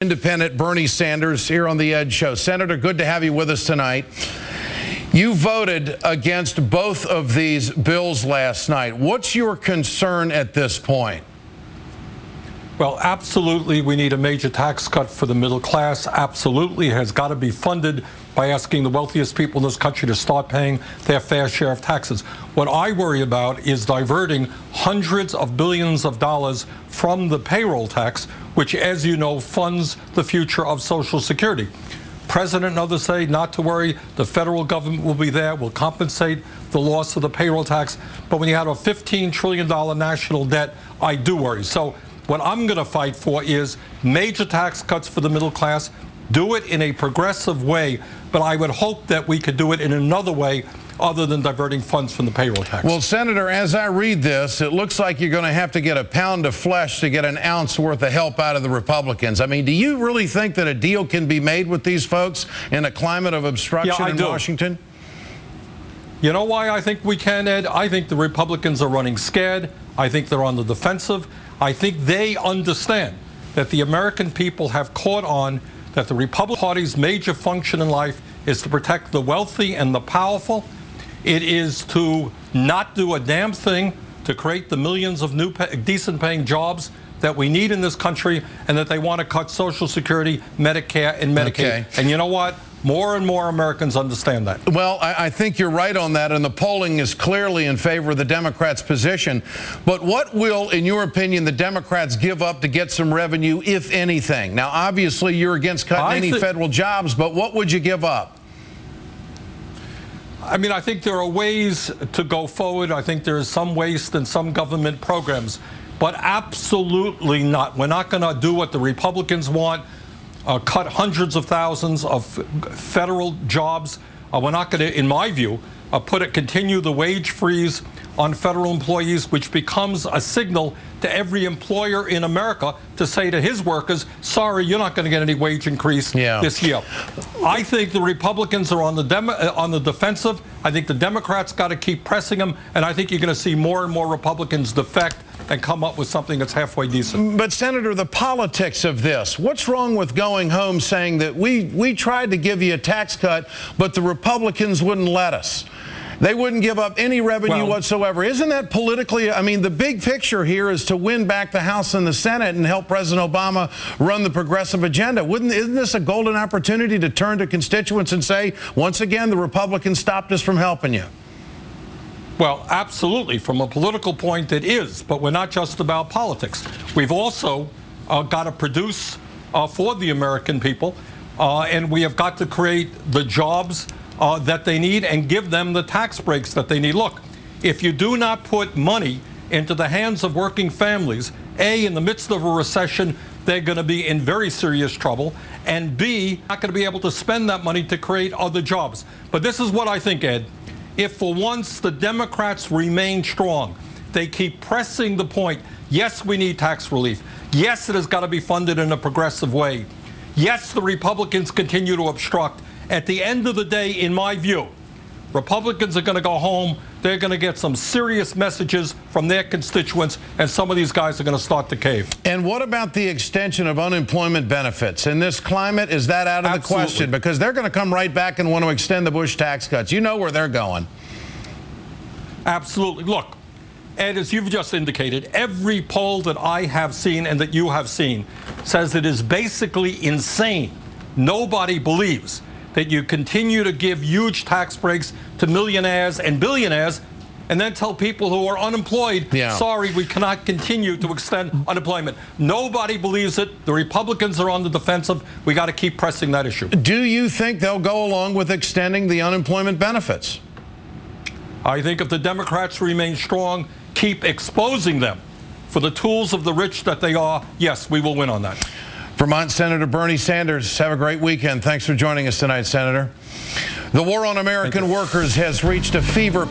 Independent Bernie Sanders here on The Ed Show. Senator, good to have you with us tonight. You voted against both of these bills last night. What's your concern at this point? Well, absolutely, we need a major tax cut for the middle class. Absolutely, it has got to be funded by asking the wealthiest people in this country to start paying their fair share of taxes. What I worry about is diverting hundreds of billions of dollars from the payroll tax, which, as you know, funds the future of Social Security. President and others say not to worry, the federal government will be there, will compensate the loss of the payroll tax. But when you have a $15 trillion national debt, I do worry. So what I'm going to fight for is major tax cuts for the middle class. Do it in a progressive way, but I would hope that we could do it in another way other than diverting funds from the payroll tax. Well, Senator, as I read this, it looks like you're going to have to get a pound of flesh to get an ounce worth of help out of the Republicans. I mean, do you really think that a deal can be made with these folks in a climate of obstruction in Washington? You know why I think we can, Ed? I think the Republicans are running scared. I think they're on the defensive. I think they understand that the American people have caught on that the Republican Party's major function in life is to protect the wealthy and the powerful. It is to not do a damn thing to create the millions of new decent paying jobs that we need in this country, and that they want to cut Social Security, Medicare, and Medicaid. Okay. And you know what? More and more Americans understand that. Well, I think you're right on that, and the polling is clearly in favor of the Democrats' position. But what will, in your opinion, the Democrats give up to get some revenue, if anything? Now, obviously, you're against cutting any federal jobs, but what would you give up? I mean, I think there are ways to go forward. I think there is some waste in some government programs, but absolutely not. We're not going to do what the Republicans want. Cut hundreds of thousands of federal jobs. We're not going to, in my view, continue the wage freeze on federal employees, which becomes a signal to every employer in America to say to his workers, sorry, you're not going to get any wage increase this year. I think the Republicans are on the defensive. I think the Democrats got to keep pressing them, and I think you're going to see more and more Republicans defect and come up with something that's halfway decent. But, Senator, the politics of this, what's wrong with going home saying that we tried to give you a tax cut, but the Republicans wouldn't let us? They wouldn't give up any revenue whatsoever. Isn't that politically, I mean, the big picture here is to win back the House and the Senate and help President Obama run the progressive agenda. Isn't this a golden opportunity to turn to constituents and say, once again, the Republicans stopped us from helping you? Well, absolutely. From a political point, it is. But we're not just about politics. We've also got to produce for the American people, and we have got to create the jobs that they need and give them the tax breaks that they need. Look, if you do not put money into the hands of working families, A, in the midst of a recession, they're going to be in very serious trouble, and B, not going to be able to spend that money to create other jobs. But this is what I think, Ed. If for once the Democrats remain strong, they keep pressing the point, yes, we need tax relief. Yes, it has got to be funded in a progressive way. Yes, the Republicans continue to obstruct. At the end of the day, in my view, Republicans are going to go home. They're going to get some serious messages from their constituents, and some of these guys are going to start to cave. And what about the extension of unemployment benefits? In this climate, is that out of the question? Because they're going to come right back and want to extend the Bush tax cuts. You know where they're going. Absolutely. Look, Ed, as you've just indicated, every poll that I have seen and that you have seen says it is basically insane. Nobody believes that you continue to give huge tax breaks to millionaires and billionaires and then tell people who are unemployed, sorry, we cannot continue to extend unemployment. Nobody believes it. The Republicans are on the defensive. We got to keep pressing that issue. Do you think they'll go along with extending the unemployment benefits? I think if the Democrats remain strong, keep exposing them for the tools of the rich that they are, yes, we will win on that. Vermont Senator Bernie Sanders, have a great weekend. Thanks for joining us tonight, Senator. The war on American workers has reached a fever pitch.